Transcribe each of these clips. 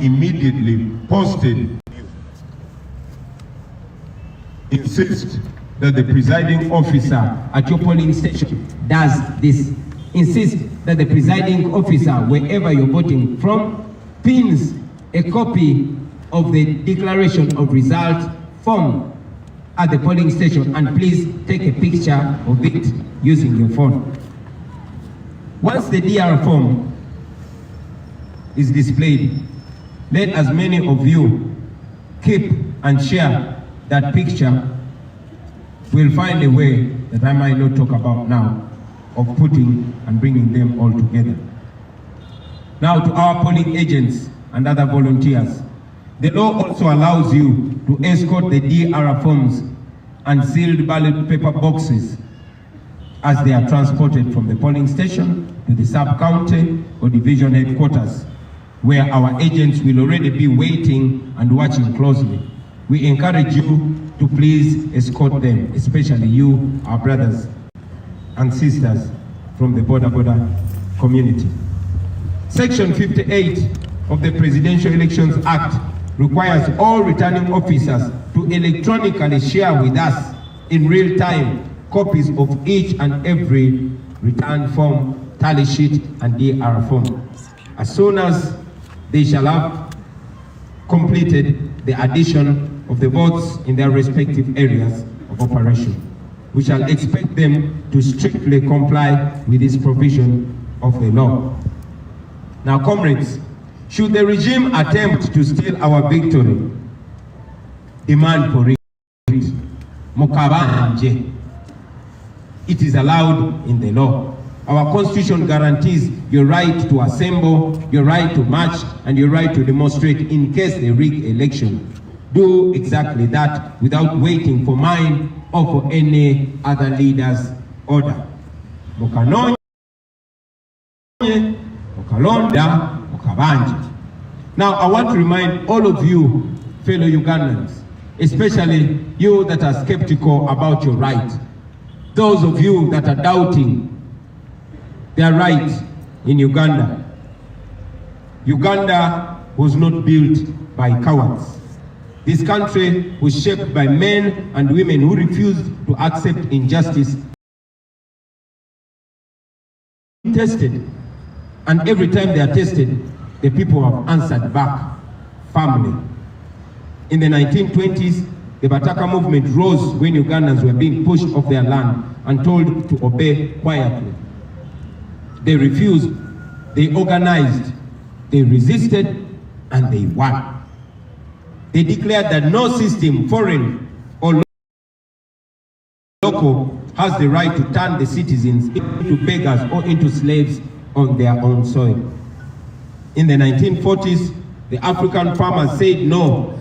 immediately posted. Insist that the presiding officer at your polling station does this. Insist that the presiding officer, wherever you're voting from, pins a copy of the declaration of result form at the polling station, and please take a picture of it using your phone. Once the DR form is displayed, let as many of you keep and share that picture. We'll find a way that I might not talk about now of putting and bringing them all together. Now to our polling agents and other volunteers, the law also allows you to escort the DR forms and sealed ballot paper boxes as they are transported from the polling station to the sub-county or division headquarters, where our agents will already be waiting and watching closely. We encourage you to please escort them, especially you, our brothers and sisters from the border community. Section 58 of the Presidential Elections Act requires all returning officers to electronically share with us in real time copies of each and every return form, tally sheet, and DR form. As soon as they shall have completed the addition of the votes in their respective areas of operation, we shall expect them to strictly comply with this provision of the law. Now, comrades, should the regime attempt to steal our victory, demand for it. Mukabanje. It is allowed in the law. Our constitution guarantees your right to assemble, your right to march, and your right to demonstrate in case they rig election. Do exactly that without waiting for mine or for any other leader's order. Mukanonye, mukalonda, mukabanje. Now, I want to remind all of you, fellow Ugandans, especially you that are skeptical about your right, those of you that are doubting their right in Uganda. Uganda was not built by cowards. This country was shaped by men and women who refused to accept injustice. Tested, and every time they are tested, the people have answered back firmly. In the 1920s, the Bataka movement rose when Ugandans were being pushed off their land and told to obey quietly. They refused, they organized, they resisted, and they won. They declared that no system, foreign or local, has the right to turn the citizens into beggars or into slaves on their own soil. In the 1940s, the African farmers said no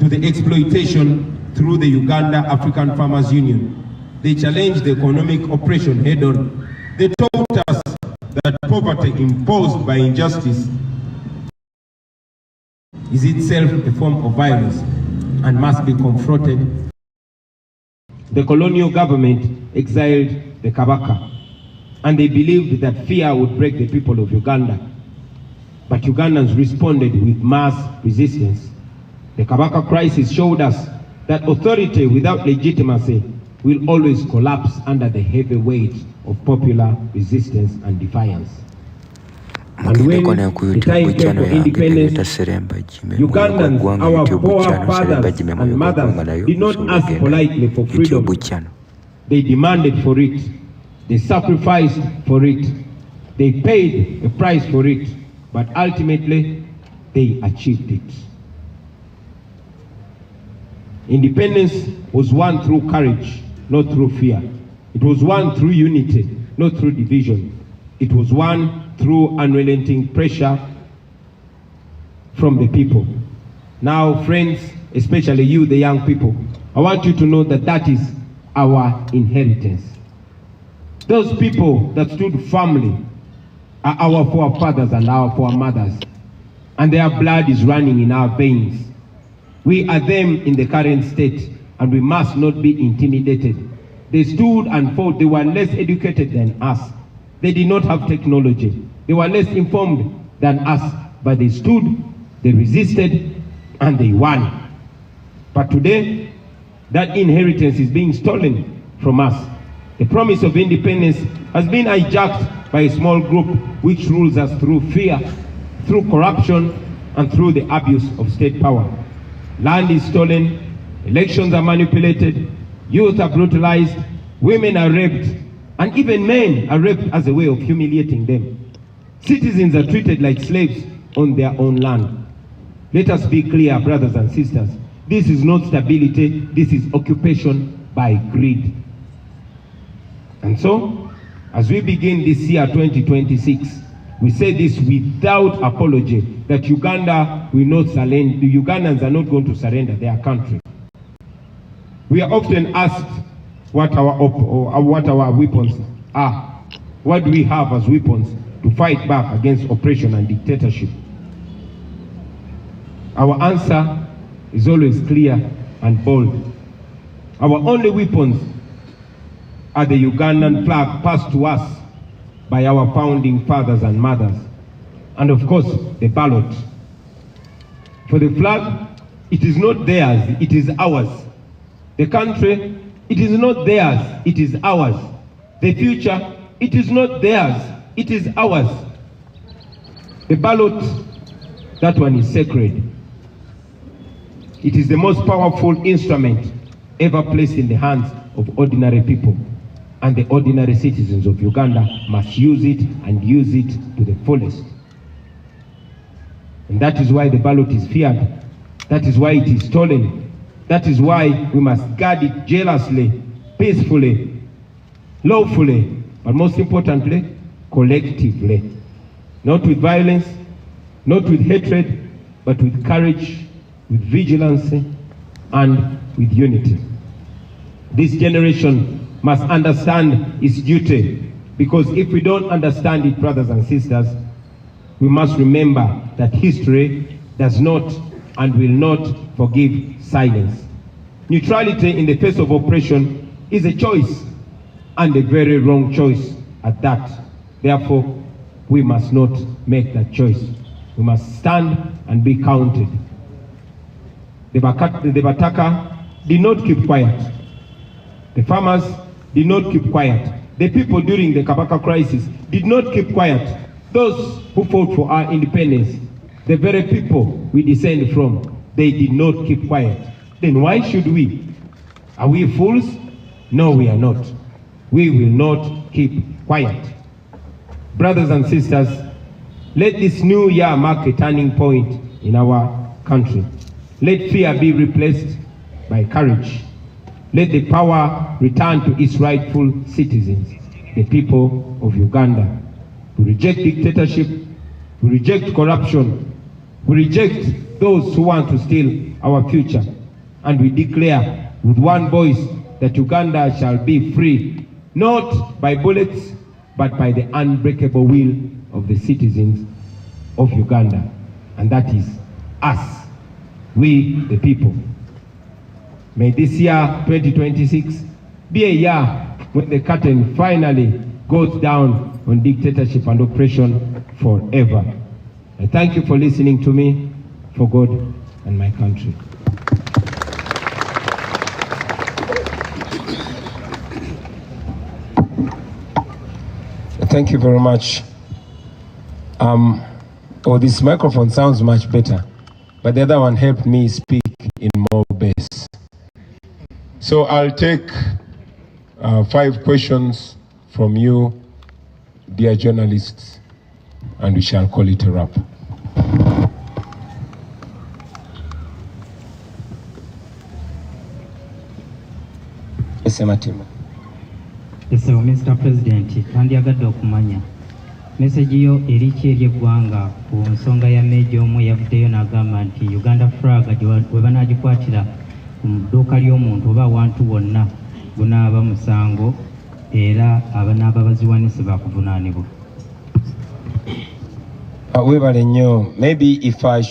to the exploitation through the Uganda African Farmers Union. They challenged the economic oppression head-on. They taught us that poverty imposed by injustice is itself a form of violence and must be confronted. The colonial government exiled the Kabaka, and they believed that fear would break the people of Uganda. But Ugandans responded with mass resistance. The Kabaka crisis showed us that authority without legitimacy will always collapse under the heavy weight of popular resistance and defiance. And when the time came for independence, Ugandans, our poor fathers and mothers, did not ask politely for freedom. They demanded for it. They sacrificed for it. They paid a price for it. But ultimately, they achieved it. Independence was won through courage, not through fear. It was won through unity, not through division. It was won through unrelenting pressure from the people. Now, friends, especially you, the young people, I want you to know that that is our inheritance. Those people that stood firmly are our forefathers and our foremothers, and their blood is running in our veins. We are them in the current state, and we must not be intimidated. They stood and fought. They were less educated than us. They did not have technology. They were less informed than us, but they stood, they resisted, and they won. But today, that inheritance is being stolen from us. The promise of independence has been hijacked by a small group which rules us through fear, through corruption, and through the abuse of state power. Land is stolen, elections are manipulated, youth are brutalized, women are raped, and even men are raped as a way of humiliating them. Citizens are treated like slaves on their own land. Let us be clear, brothers and sisters. This is not stability, this is occupation by greed. And so, as we begin this year 2026, we say this without apology, that Uganda will not surrender, the Ugandans are not going to surrender their country. We are often asked what our weapons are. What do we have as weapons to fight back against oppression and dictatorship? Our answer is always clear and bold. Our only weapons are the Ugandan flag passed to us by our founding fathers and mothers, and of course the ballot. For the flag, it is not theirs, it is ours. The country, it is not theirs, it is ours. The future, it is not theirs, it is ours. The ballot, that one is sacred. It is the most powerful instrument ever placed in the hands of ordinary people. And the ordinary citizens of Uganda must use it and use it to the fullest. And that is why the ballot is feared. That is why it is stolen. That is why we must guard it jealously, peacefully, lawfully, but most importantly, collectively. Not with violence, not with hatred, but with courage, with vigilance, and with unity. This generation must understand its duty, because if we don't understand it, brothers and sisters, we must remember that history does not and will not forgive silence. Neutrality in the face of oppression is a choice, and a very wrong choice at that. Therefore, we must not make that choice. We must stand and be counted. The Bataka did not keep quiet. The farmers did not keep quiet. The people during the Kabaka crisis did not keep quiet. Those who fought for our independence, the very people we descend from, they did not keep quiet. Then why should we? Are we fools? No, we are not. We will not keep quiet. Brothers and sisters, let this new year mark a turning point in our country. Let fear be replaced by courage. Let the power return to its rightful citizens, the people of Uganda. We reject dictatorship, we reject corruption, we reject those who want to steal our future, and we declare with one voice that Uganda shall be free, not by bullets, but by the unbreakable will of the citizens of Uganda, and that is us, we the people. May this year, 2026, be a year when the curtain finally goes down on dictatorship and oppression forever. I thank you for listening to me, for God and my country. Thank you very much. This microphone sounds much better, but the other one helped me speak in more bass. So I'll take 5 questions from you, dear journalists, and we shall call it a wrap. Yes, Matima. Yes, Mr. President, tandyagadde okumanya message yo eriki eri eggwanga ku nsonga ya Meeja omu yavuddeyo n'agamba nti Uganda flag we banaagikwatira mu dduuka ly'omuntu oba awantu wonna gunaaba musango era abanaaba baziwanise baakuvunaanibwa. Webale nnyo. Maybe if I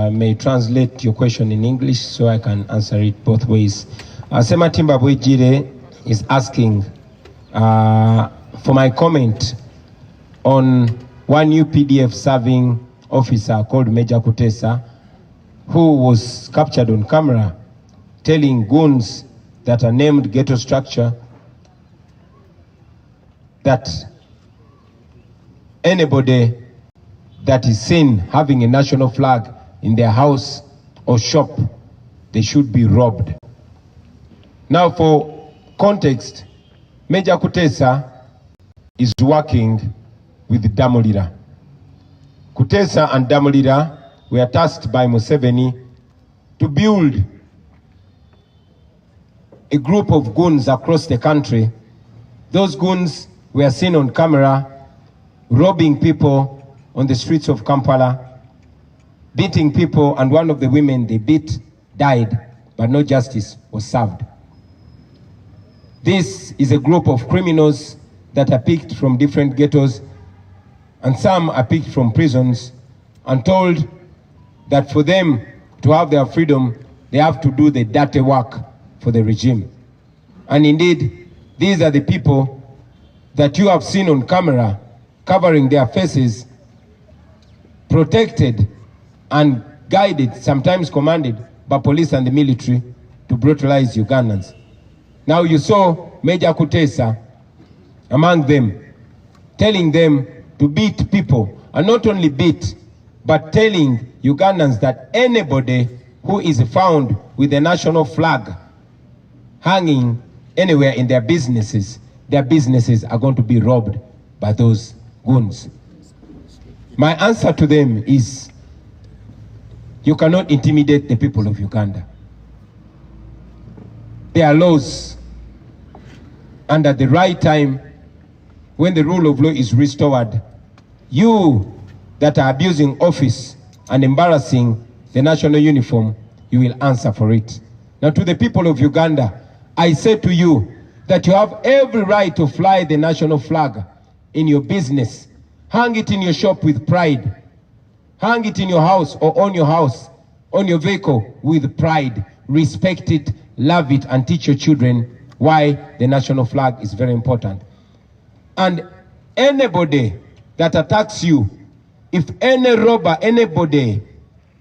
may translate your question in English so I can answer it both ways. Sematimba Bwejire is asking for my comment on one new PDF serving officer called Major Kutesa, who was captured on camera telling goons that are named Ghetto Structure that anybody that is seen having a national flag in their house or shop, they should be robbed. Now, for context, Major Kutesa is working with Damulira. Kutesa and Damulira were tasked by Museveni to build a group of goons across the country. Those goons were seen on camera robbing people on the streets of Kampala, beating people, and one of the women they beat died, but no justice was served. This is a group of criminals that are picked from different ghettos, and some are picked from prisons and told that for them to have their freedom, they have to do the dirty work for the regime. And indeed, these are the people that you have seen on camera covering their faces, protected and guided, sometimes commanded by police and the military to brutalize Ugandans. Now you saw Major Kutesa among them, telling them to beat people, and not only beat, but telling Ugandans that anybody who is found with a national flag hanging anywhere in their businesses are going to be robbed by those goons. My answer to them is, you cannot intimidate the people of Uganda. There are laws, and at the right time, when the rule of law is restored, you that are abusing office and embarrassing the national uniform, you will answer for it. Now, to the people of Uganda, I say to you that you have every right to fly the national flag in your business. Hang it in your shop with pride. Hang it in your house or on your house, on your vehicle with pride. Respect it, love it, and teach your children why the national flag is very important. And anybody that attacks you, if any robber, anybody,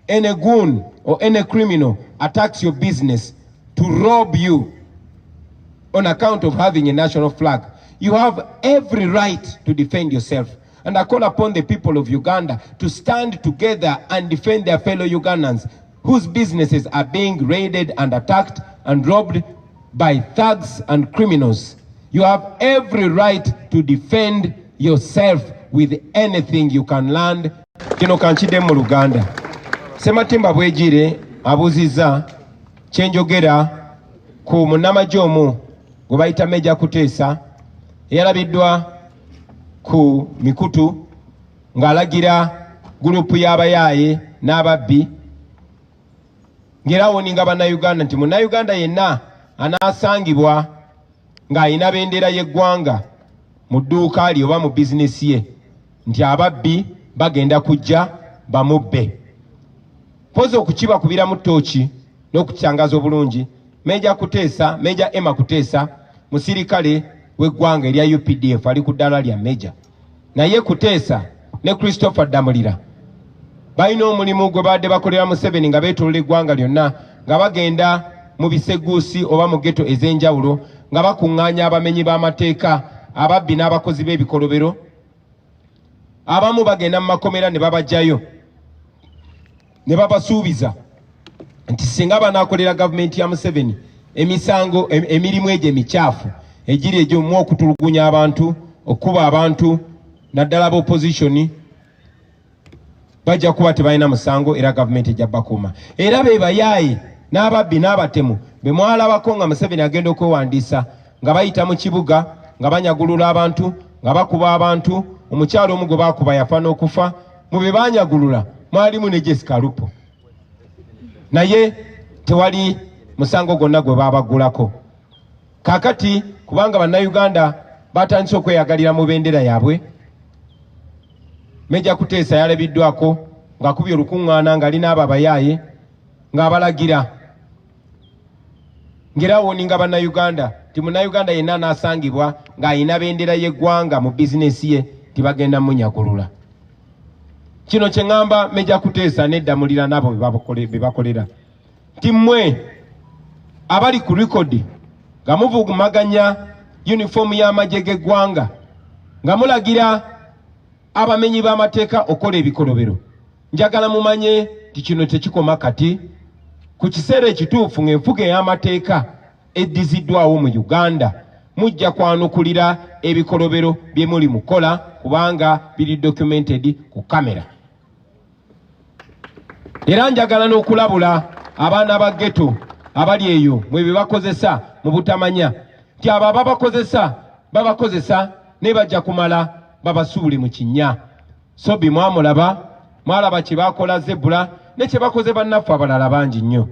any goon or any criminal attacks your business to rob you on account of having a national flag, you have every right to defend yourself. And I call upon the people of Uganda to stand together and defend their fellow Ugandans whose businesses are being raided and attacked and robbed by thugs and criminals. You have every right to defend yourself with anything you can land. Kino kanchide mu Luganda. Sematimba bwejire abuziza kyenjogera ku munnamagye gwe bayita Major Kutesa eyalabiddwa ku mikutu ng'alagira gurupu y'abayaaye n'ababbi ng'erawoninga bannayuganda nti munnayuganda yenna anaasangibwa ng'ayina bendera y'eggwanga mu dduuka lye oba mu bizinesi ye nti ababbi bagenda kujja bamubbe. Mpozi okukibakubira mu ttooki n'okukitangaza obulungi, Major Kutesa, Major Emma Kutesa, musirikale w'eggwanga erya UPDF ali ku ddala lya Major. Naye Kutesa ne Christopher Damulira balina omulimu gwe badde bakolera Museveni nga beetolola eggwanga lyonna nga bagenda mu biseguusi oba mu ghetto ez'enjawulo nga bakuŋŋaanya abamenyi b'amateeka, ababbi n'abakozi b'ebikolobero. Abamu bagenda mu makomera ne babajjayo ne babasuubiza nti singa banaakolera gavumenti ya Museveni emisango emirimu egyo emikyafu egiri egy'omu okutulugunya abantu, okuba abantu, naddala b'opposition, bajja kuba tebalina musango era gavumenti ejja bakuuma. Era be bayaaye n'ababbi n'abatemu be mwalabako nga Museveni agenda okwewandiisa nga bayita mu kibuga nga banyagulula abantu, nga bakuba abantu. Omukyalo omu gwe baakuba yafa n'okufa. Mu be banyagulula mwalimu ne Jessica Lupo, naye tewali musango gwonna gwe baabagulako. Kaakati kubanga bannayuganda batandise okweyagalira mu bendera yaabwe, Major Kutesa yalabiddwako ng'akubye olukuŋŋaana ng'ali n'abo abayaaye ng'abalagira ng'erawoninga bannayuganda ti munnayuganda yenna anaasangibwa ng'ayina bendera y'eggwanga mu bizinesi ye tibagenda munyagulula. kino kye ŋŋamba Meja Kuteesa n'eddamulira nabo be bakolera nti mmwe abali ku likodi nga muvugumaganya yunifoomu y'amagye g'eggwanga nga mulagira abamenyi b'amateeka okola ebikolobero, njagala mumanye nti kino tekikoma kati. Ku kiseera ekituufu ng'enfuga ey'amateeka eddiziddwawo mu Uganda, mujja kwanukulira ebikolobero bye muli mukola kubanga biri documented ku kamera. Era njagala n'okulabula abaana ba ghetto abali eyo mwe bye bakozesa mu butamanya nti abo babakozesa ne bajja kumala babasuule mu kinnya. Sobi mwalaba kye bakola Zebula ne kye bakoze bannaffe abalala bangi nnyo.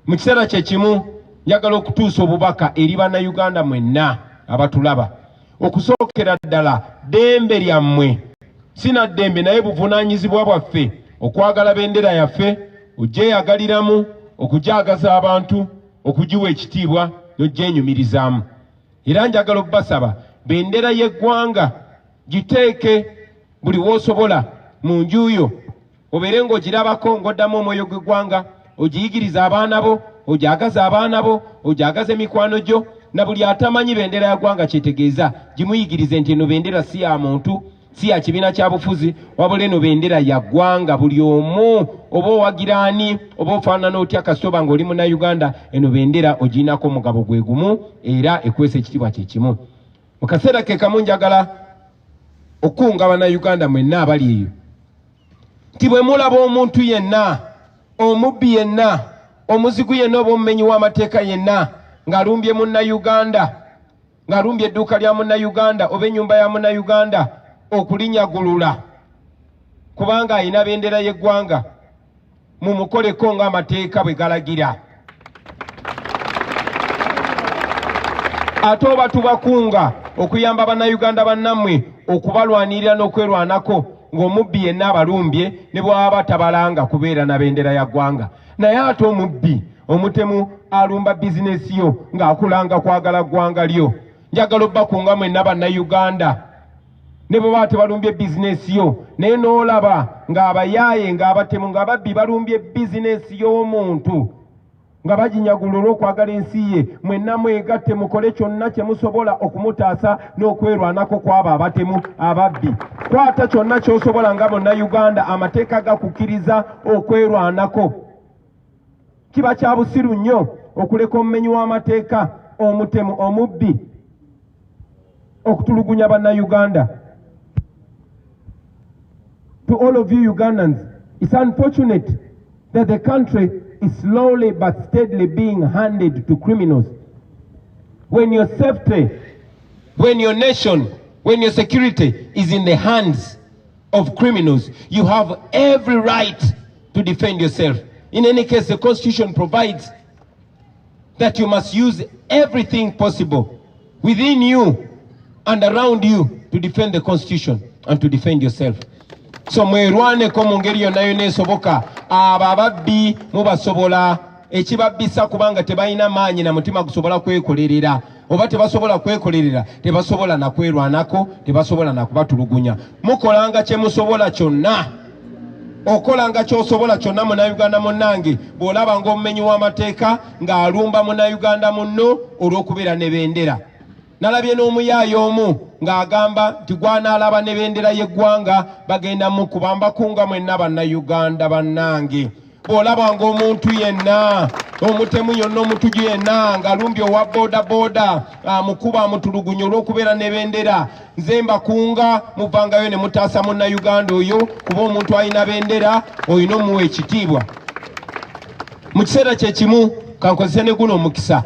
Mu kiseera kye kimu njagala okutuusa obubaka eri bannayuganda mwenna abatulaba. Okusookera ddala ddembe lyammwe, sina ddembe naye buvunaanyizibwa bwaffe okwagala bendera yaffe, ogyeyagaliramu, okugyagaza abantu, okugiwa ekitiibwa n'ogyenyumirizaamu. Era njagala obbasaba bendera y'eggwanga giteeke buli w'osobola mu njuyo, obeere ng'ogirabako ng'oddamu omwoyo gw'eggwanga, ogiyigiriza abaana bo, ogyagaza abaana bo, ogyagaza mikwano gyo, na buli atamanyi bendera ya ggwanga kyetegeeza gimuyigirize nti eno bendera si ya muntu, si ya kibiina kya bufuzi, wabula eno bendera ya ggwanga buli omu. Oba owagiraani oba ofaanana otya kasitoba ng'oli munnayuganda, eno bendera ogiinako omugabo gwe gumu era ekwesa ekitiibwa kye kimu. Mu kaseera ke kamu njagala okukunga bannayuganda mwenna abali eyo nti bwe mulaba omuntu yenna, omubbi yenna, omuzigu yenna oba omumenyi w'amateeka yenna ng'alumbye munnayuganda, ng'alumbye edduuka lya munnayuganda oba ennyumba ya munnayuganda, okulinyagulula kubanga ayina bendera y'eggwanga, mumukoleko ng'amateeka bwe galagira. Ate oba tubakunga okuyamba bannayuganda bannammwe okubalwanirira n'okwerwanako ng'omubbi yenna abalumbye ne bw'aba tabalanga kubeera na bendera ya ggwanga. Naye ate omubbi omutemu alumba bizinesi yo ng'akulanga kwagala ggwanga lyo. Njagala obbakunga mwenna bannayuganda ne bwe baba tebalumbye bizinesi yo, naye n'olaba ng'abayaaye ng'abatemu ng'ababbi balumbye bizinesi y'omuntu nga baginyagula olw'okwagala ensi ye, mwenna mwegatte mukole kyonna kye musobola okumutaasa n'okwerwanako kw'abo abatemu ababbi. Kwata kyonna ky'osobola nga bonnayuganda, amateeka gakukkiriza okwerwanako. Kiba kya busiru nnyo okuleka omumenyi w'amateeka, omutemu, omubbi okutulugunya bannayuganda. To all of you Ugandans, it's unfortunate that the country is slowly but steadily being handed to criminals. When your safety, when your nation, when your security is in the hands of criminals, you have every right to defend yourself. In any case, the Constitution provides that you must use everything possible within you and around you to defend the Constitution and to defend yourself. So mwerwaneko mu ngeri yonna yonna esoboka. Abo ababbi mubasobola, ekibabbisa kubanga tebalina maanyi na mutima gusobola kwekolerera, oba tebasobola kwekolerera tebasobola na kwerwanako, tebasobola na kubatulugunya. Mukolanga kye musobola kyonna, okolanga ky'osobola kyonna munnayuganda munnange bw'olaba ng'omumenyi w'amateeka ng'alumba munnayuganda munno olw'okubeera ne bendera. Nalabye n'omuyaaye omu ng'agamba nti gwanaalaba ne bendera y'eggwanga bagenda mukuba. Mbakunga mwenna bannayuganda bannange, bw'olaba ng'omuntu yenna, omutemu yonna, omutuju yenna ng'alumbye owa boodabooda amukuba amutulugunya olw'okubeera ne bendera, nze mbakunga muvangayo ne mutaasa munnayuganda oyo, kuba omuntu alina bendera olina omuwa ekitiibwa. Mu kiseera kye kimu kankozese ne guno omukisa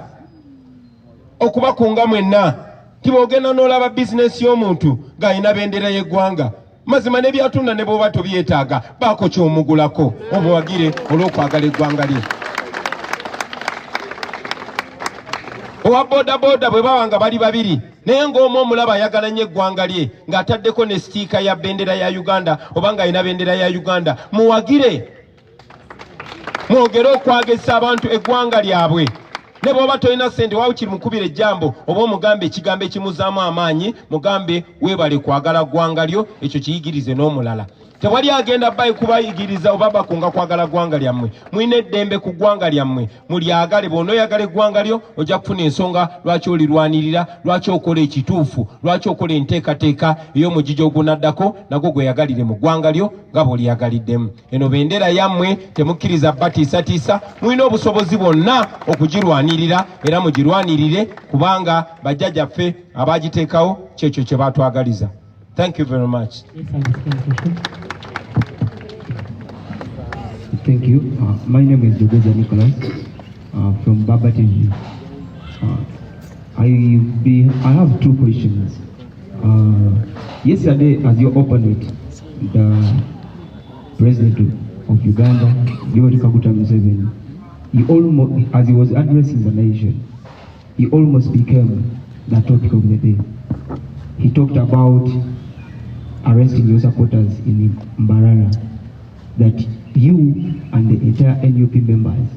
okubakunga mwenna nti bw'ogenda n'olaba bizinesi y'omuntu ng'alina bendera y'eggwanga, mazima ne byatunda ne bw'oba tobyetaaga, baako ky'omugulako omuwagire olw'okwagala eggwanga lye. Owa boodabooda bwe baba nga bali babiri naye ng'omu omulaba ayagala nnyo eggwanga lye ng'ataddeko ne sitiika ya bendera ya Uganda oba ng'alina bendera ya Uganda, muwagire, mwogere okwagesa abantu eggwanga lyabwe. Ne bw'oba tolina ssente waawe kiri mukubira ejjambo oba omugambe ekigambo ekimuzaamu amaanyi, mugambe weebale kwagala ggwanga lyo, ekyo kiyigirize n'omulala. Tewali agenda bayi kubayigiriza oba bakunga kwagala gwanga lyammwe. Mwine eddembe ku gwanga lyammwe. Mulyagale bw'onooyagala eggwanga lyo ojja kufuna ensonga lwaki olirwanirira, lwaki okola ekituufu, lwaki okola enteekateeka ey'omugigi ogunaddako nagwo gweyagalire mu ggwanga lyo nga bw'olyagaliddemu. Eno bendera yammwe temukkiriza batiisatiisa, mulina obusobozi bwonna okugirwanirira era mugirwanirire kubanga bajjajjaffe abaagiteekawo kyekyo kye baatwagaliza. Thank you very much. Thank you. My name is Okwogera Nicholas from Baba TV. I have two questions. Yesterday, as your opponent, the President of Uganda, Yoweri Kaguta Museveni, he almost, as he was addressing the nation, he almost became the topic of the day. He talked about arresting your supporters in Mbarara, that you and the entire NUP members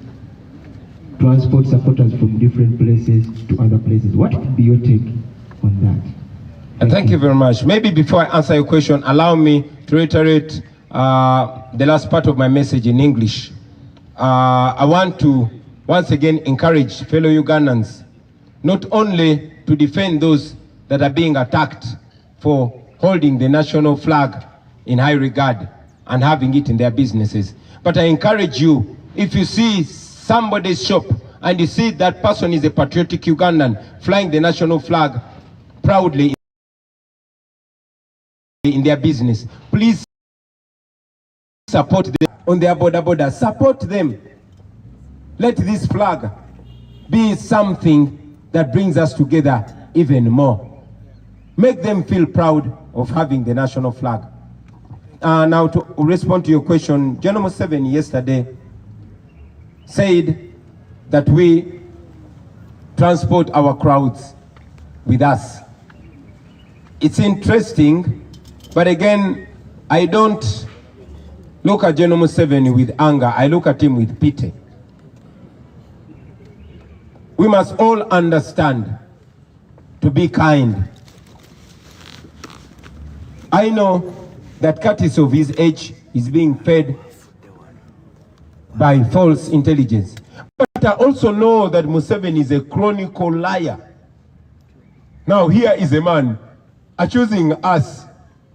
transport supporters from different places to other places. What would be your take on that? Thank you very much. Maybe before I answer your question, allow me to reiterate the last part of my message in English. I want to once again encourage fellow Ugandans not only to defend those that are being attacked for holding the national flag in high regard and having it in their businesses, but I encourage you, if you see somebody's shop and you see that person is a patriotic Ugandan flying the national flag proudly in their business, please support them on their border. Support them. Let this flag be something that brings us together even more. Make them feel proud of having the national flag. Now to respond to your question, General Museveni yesterday said that we transport our crowds with us. It's interesting, but again, I don't look at General Museveni with anger. I look at him with pity. We must all understand to be kind. I know that Curtis of his age is being fed by false intelligence. But I also know that Museveni is a chronicle liar. Now here is a man accusing us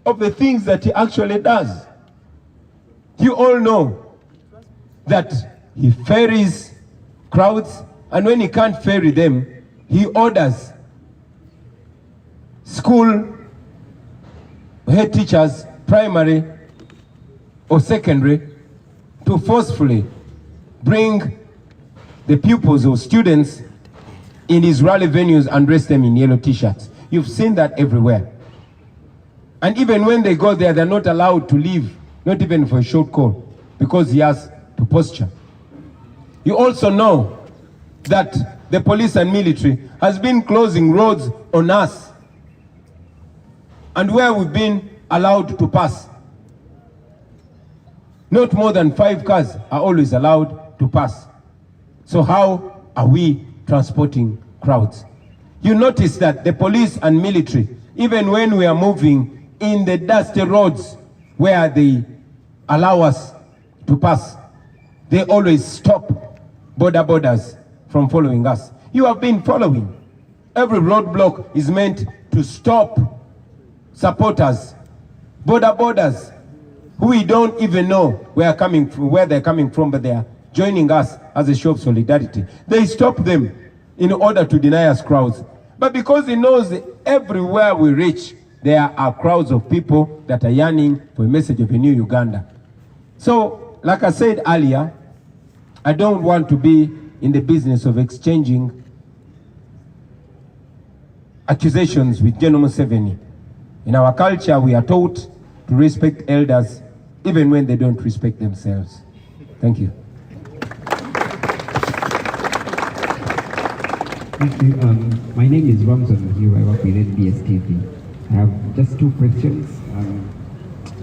of the things that he actually does. You all know that he ferries crowds, and when he can't ferry them, he orders school head teachers, primary or secondary, to forcefully bring the pupils or students in his rally venues and dress them in yellow t-shirts. You've seen that everywhere. And even when they go there, they're not allowed to leave, not even for a short call, because he has to posture. You also know that the police and military has been closing roads on us, and where we've been allowed to pass, not more than 5 cars are always allowed to pass. So how are we transporting crowds? You notice that the police and military, even when we are moving in the dusty roads where they allow us to pass, they always stop borders from following us. You have been following. Every roadblock is meant to stop supporters, borders, who we don't even know where they're coming from, but they are joining us as a show of solidarity. They stop them in order to deny us crowds. But because he knows that everywhere we reach, there are crowds of people that are yearning for a message of a new Uganda. So, like I said earlier, I don't want to be in the business of exchanging accusations with General Museveni. In our culture, we are taught to respect elders even when they don't respect themselves. Thank you. Thank you. My name is Ramzan Mahiu. I work with NBS TV. I have just 2 questions.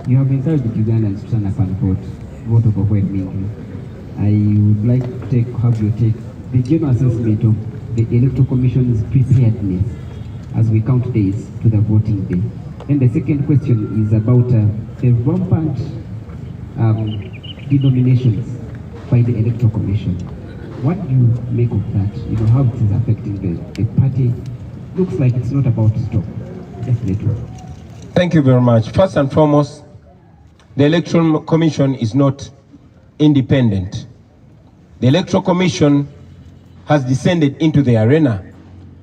You have encouraged Ugandans to turn up and vote overwhelmingly. I would like to have your take the general assessment of the Electoral Commission's preparedness as we count days to the voting day. And the second question is about the rampant denominations by the Electoral Commission. What do you make of that? You know, how it is affecting the party? Looks like it's not about to stop. Just little. Thank you very much. First and foremost, the Electoral Commission is not independent. The Electoral Commission has descended into the arena.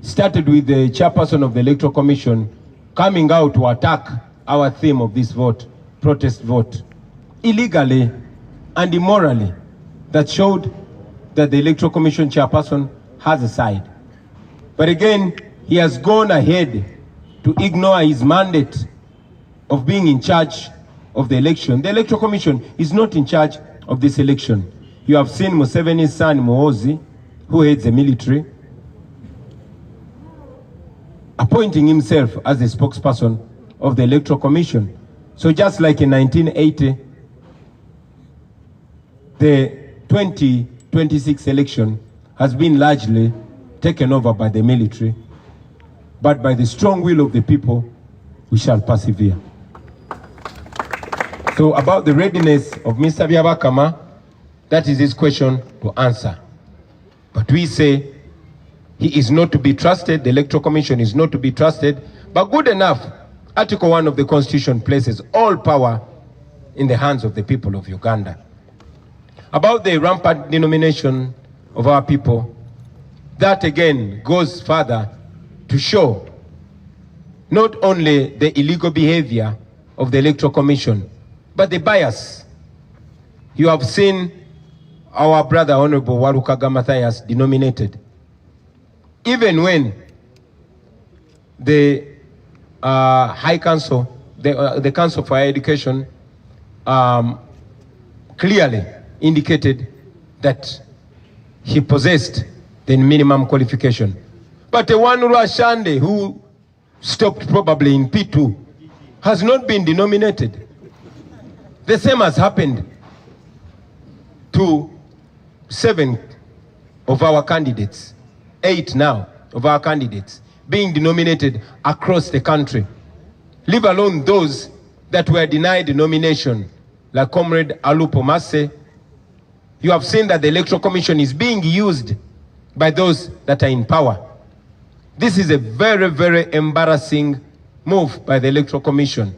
Started with the chairperson of the Electoral Commission coming out to attack our theme of this vote, protest vote, illegally and immorally. That showed that the Electoral Commission chairperson has a side. But again, he has gone ahead to ignore his mandate of being in charge of the election. The Electoral Commission is not in charge of this election. You have seen Museveni's son, Muhoozi, who heads the military, appointing himself as the spokesperson of the Electoral Commission. So just like in 1980, the 2026 election has been largely taken over by the military, but by the strong will of the people, we shall persevere. So about the readiness of Mr. Byabakama, that is his question to answer. But we say he is not to be trusted, the Electoral Commission is not to be trusted, but good enough, Article 1 of the Constitution places all power in the hands of the people of Uganda. About the rampant denomination of our people, that again goes further to show not only the illegal behavior of the Electoral Commission, but the bias. You have seen our brother Honorable Walukaga Mathias denominated. Even when the High Council, the Council for Higher Education clearly indicated that he possessed the minimum qualification. But the one Rwashande who stopped probably in P2 has not been denominated. The same has happened to 7 of our candidates, 8 now of our candidates being denominated across the country, leave alone those that were denied the nomination, like Comrade Alupo Masse. You have seen that the Electoral Commission is being used by those that are in power. This is a very, very embarrassing move by the Electoral Commission.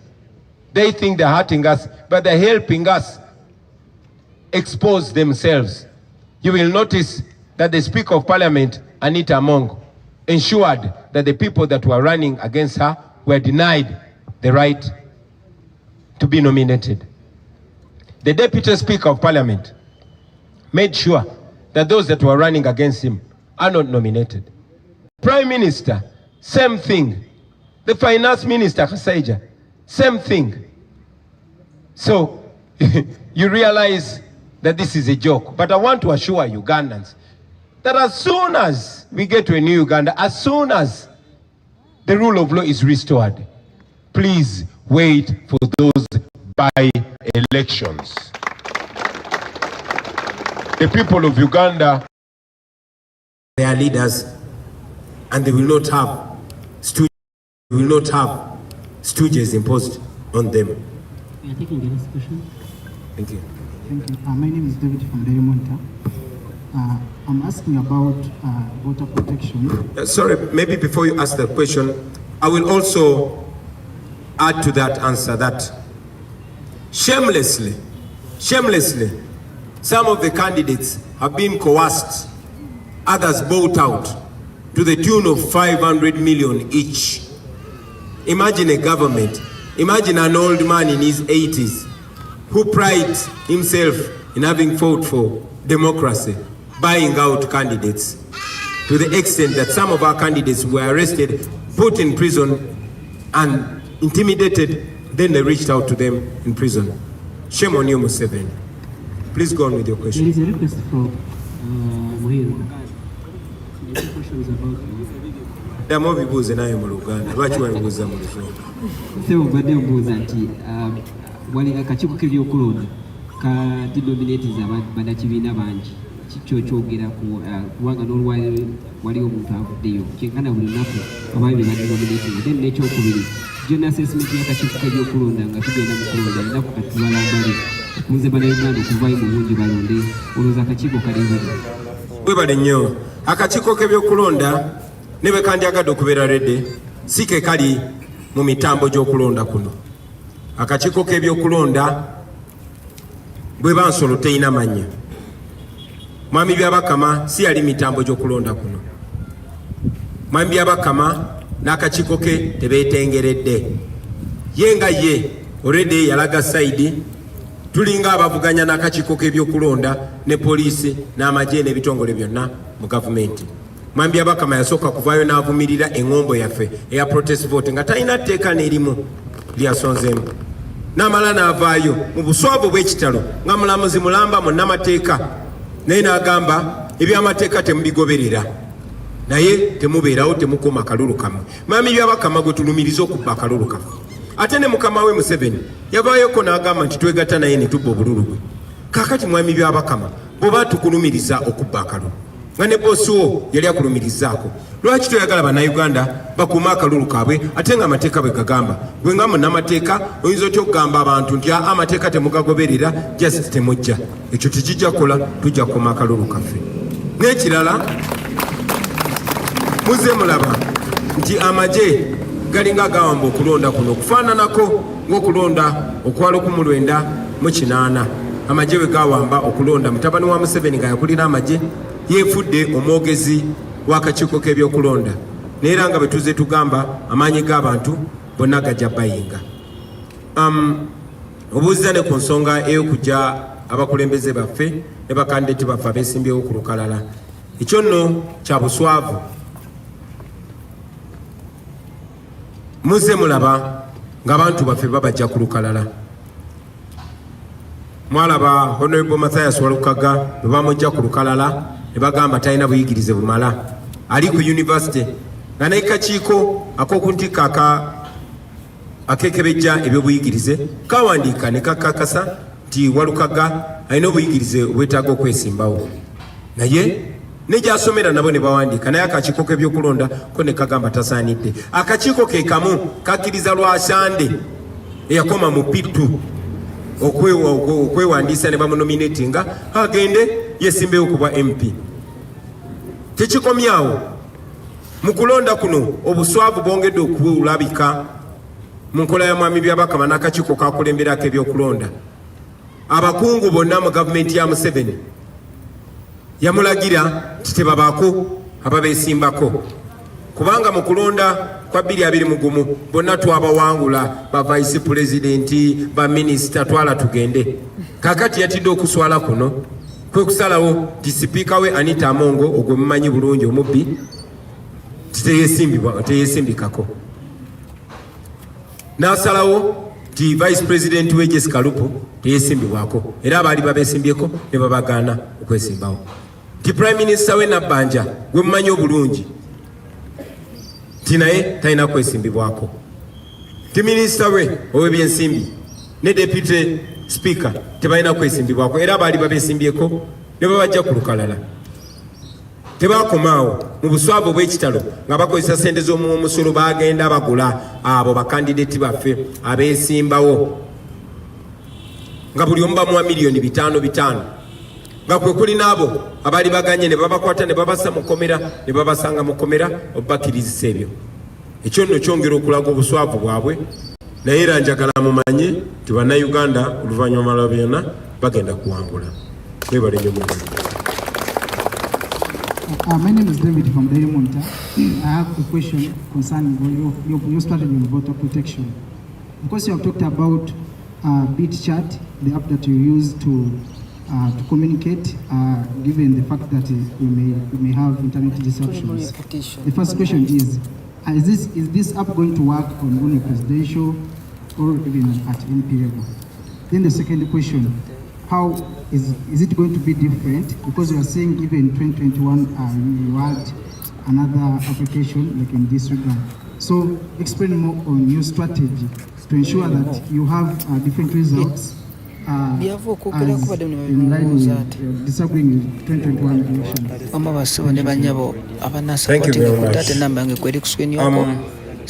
They think they're hurting us, but they're helping us expose themselves. You will notice that the Speaker of Parliament, Anita Among, ensured that the people that were running against her were denied the right to be nominated. The Deputy Speaker of Parliament made sure that those that were running against him are not nominated. Prime Minister, same thing. The Finance Minister, Kasaija, same thing. So, you realize that this is a joke. But I want to assure Ugandans that as soon as we get to a new Uganda, as soon as the rule of law is restored, please wait for those by-elections. The people of Uganda, they are leaders, and they will not have stooges imposed on them. We are taking the next question. Thank you. Thank you. My name is David from Daily Monitor. I'm asking about voter protection. Sorry, maybe before you ask the question, I will also add to that answer that shamelessly, some of the candidates have been coerced, others bought out to the tune of 500 million each. Imagine a government, imagine an old man in his 80s who prides himself in having fought for democracy, buying out candidates to the extent that some of our candidates were arrested, put in prison, and intimidated. Then they reached out to them in prison. Shame on you, Museveni. Please go on with your question. There is a request for Muhiru. The question is about wali akakiiko k'ebyokulonda ka denominates bannakibiina bangi kikyogera kubanga n'olwali waliwo omuntu avuddeyo kyenkana buli lunaku abaami be badenominating. Then n'ekyokubiri Journal assessment y'akakiiko k'ebyokulonda nga tugenda mu kulonda ennaku kati tubalambale okunze bannayuganda okuvaayo mu bungi balonde olowooza akakiiko kalinzali webale nnyo akakiiko k'ebyokulonda ne bwe kandyagadde okubeera redde si ke kali mu mitambo gy'okulonda kuno. Akakiiko k'ebyokulonda bwe bansolo teyina mannya. Mwami Byabakama si yali mitambo gy'okulonda kuno. Mwami Byabakama n'akakiiko ke tebeetengeredde. Ye nga ye already yalaga saidi tulinga abavuganya n'akakiiko k'ebyokulonda ne poliisi n'amagye n'ebitongole byonna mu gavumenti. Mwami Byabakama yasooka kuvaayo n'avumirira eŋŋombo yaffe eya protest vote nga talina tteeka n'erimu lyasonzeemu. N'amala n'avaayo mu buswavu bw'ekitalo nga mulamuzi mulamba munnamateeka naye n'agamba ebyamateeka temubigoberera naye temubeerawo temukuuma akalulu kammwe. Mwami Byabakama gwe tulumiriza okubba akalulu kammwe. Ate ne mukama we Museveni yavaayoko n'agamba nti twegatta naye ne tubba obululu bwe. Kaakati Mwami Byabakama bw'oba tukulumiriza okubba akalulu nga ne boosi wo yali akulumirizaako, lwaki toyagala bannayuganda bakuume akalulu kaabwe ate nga amateeka bwe gagamba? Gwe nga munnamateeka oyinza otya okugamba abantu nti amateeka temugagoberera just temujja. Ekyo tekijja kukola, tujja kukuuma akalulu kaffe. N'ekirala muze mulaba nti amagye galinga agawamba okulonda kuno okufaananako ng'okulonda okwala 1998 amagye bwe gawamba okulonda. Mutabani wa Museveni nga yakulira amagye yeefudde omwogezi w'akakiiko k'ebyokulonda neera nga bwe tuzze tugamba amaanyi g'abantu bonna gajja bayinga. Obuuziza ne ku nsonga ey'okujja abakulembeze baffe ne bakandideti baffe abeesimbyewo ku lukalala, ekyo nno kya buswavu. Muze mulaba ng'abantu baffe babajja ku lukalala. Mwalaba Honorable Mathias Walukaga bwe bamujja ku lukalala ne bagamba talina buyigirize bumala, ali ku university nga naye kakiiko ak'okuntikka akekebejja ebyobuyigirize kawandiika ne kakakasa nti Walukaga alina obuyigirize obwetaaga okwesimbawo, naye ne gy'asomera nabo ne bawandiika, naye akakiiko k'ebyokulonda ko ne kagamba tasaanidde. Akakiiko ke kamu kakkiriza Lwasande eyakoma mu P2 okwewandiisa ne bamunominatinga agende yesimbewo ku bwa MP. Tekikomyawo mu kulonda kuno obuswavu bwongedde okulabika mu nkola ya Mwami Byabakama n'akakiiko kakulemberako ebyokulonda. Abakungu bonna mu gavumenti ya Museveni yamulagira nti tebabaako ababeesimbako, kubanga mu kulonda kwa 2021 bonna twabawangula, ba vice presidenti, ba minisita, twala tugende. Kakati yatidde okuswala kuno kwe kusalawo ti sipiika we Anita Amongo ogwe mumanyi bulungi omubbi teyesimbikako, n'asalawo ti vice president we Jessica Lupo teyesimbibwako, era abaali babeesimbyeko ne babagaana okwesimbawo. Ti prime minister we Nabbanja gwe mumanyi obulungi ti naye talina kwesimbibwako. Ti minisita we ow'ebyensimbi ne deputy speaker tebalina kwesimbibwako, era abaali babeesimbyeko ne babajja ku lukalala. Tebakomaawo mu buswavu bw'ekitalo nga bakozesa ssente z'omusolo bagenda bagula abo bakandideti baffe abeesimbawo nga buli omu bamuwa miliyoni 5 nga kwe kuli n'abo abaali baganye ne babakwata ne babassa mu kkomera ne babasanga mu kkomera obubakirizisa ebyo. Ekyo nno kyongera okulaga obuswavu bwabwe, naye era njagala mumanye nti bannayuganda oluvannyuma lwa byonna bagenda kuwangula. Mwebale nnyo mu My name is David from Daily Monitor. I have a question concerning your strategy on voter protection. Because you have talked about beat chat, the app that you use to communicate, given the fact that you may have internet disruptions. The first question is this app going to work on only presidential or even at MP level? Then the second question, how is it going to be different? Because you are saying even 2021 you had another application like in this regard. So explain more on your strategy to ensure that you have different results as in line with disagreeing with 2021 elections. Thank you very much.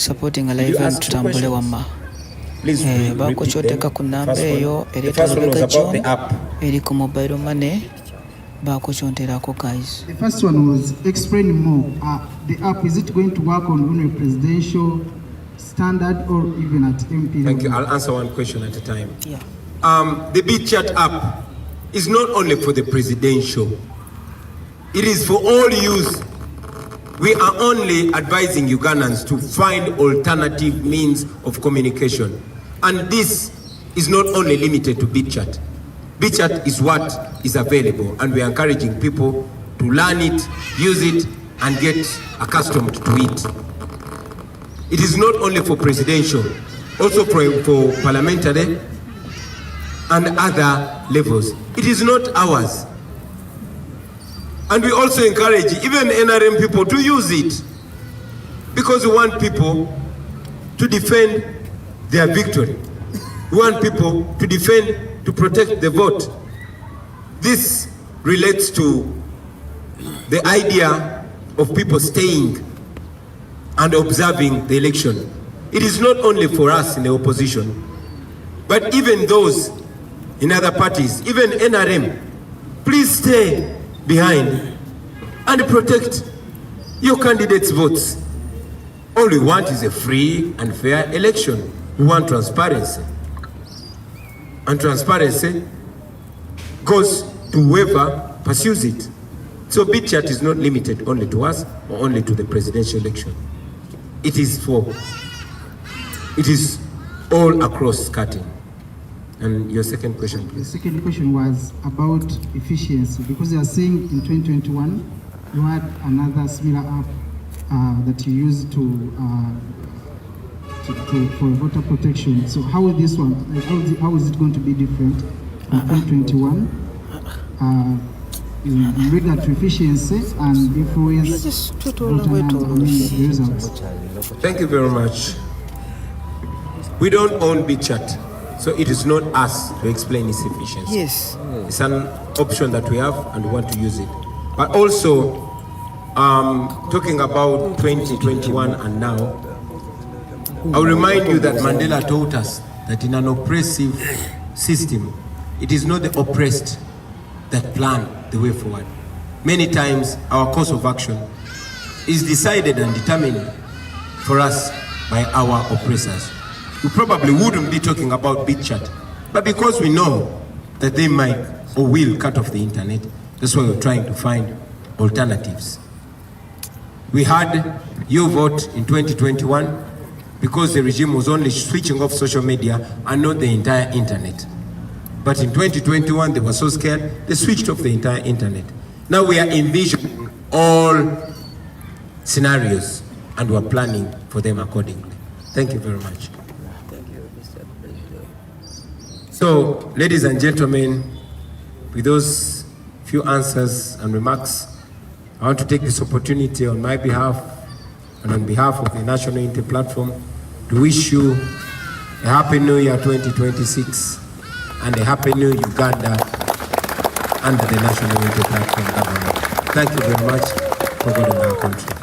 supporting a live and tutambule wama. Bako choteka ku namba eyo ereta lubega John eri ku mobile money bako chonterako guys. The first one was explain more. The app, is it going to work on only presidential standard or even at MP level? Thank you. I'll answer one question at a time. Yeah. The BitChat app is not only for the presidential. It is for all use. We are only advising Ugandans to find alternative means of communication. And this is not only limited to BitChat. BitChat is what is available, and we are encouraging people to learn it, use it, and get accustomed to it. It is not only for presidential, also for parliamentary and other levels. It is not ours. And we also encourage even NRM people to use it, because we want people to defend their victory. We want people to defend, to protect the vote. This relates to the idea of people staying and observing the election. It is not only for us in the opposition, but even those in other parties, even NRM, please stay behind and protect your candidates' votes. All we want is a free and fair election. We want transparency. And transparency goes to whoever pursues it. So BitChat is not limited only to us or only to the presidential election. It is all across cutting. And your second question, please. The second question was about efficiency, because they are saying in 2021 you had another similar app that you used for voter protection. So how is this one? How is it going to be different in 2021 in regard to efficiency and influence the results? Thank you very much. We don't own BitChat, so it is not us to explain its efficiency. Yes. It's an option that we have and we want to use it. But also, talking about 2021 and now, I'll remind you that Mandela taught us that in an oppressive system, it is not the oppressed that plan the way forward. Many times, our course of action is decided and determined for us by our oppressors. We probably wouldn't be talking about BitChat, but because we know that they might or will cut off the internet, that's why we're trying to find alternatives. We had your vote in 2021 because the regime was only switching off social media and not the entire internet. But in 2021, they were so scared, they switched off the entire internet. Now we are envisioning all scenarios and we're planning for them accordingly. Thank you very much. Thank you, Mr. President. So, ladies and gentlemen, with those few answers and remarks, I want to take this opportunity on my behalf and on behalf of the National Unity Platform to wish you a Happy New Year 2026 and a Happy New Uganda under the National Unity Platform government. Thank you very much for God in our country.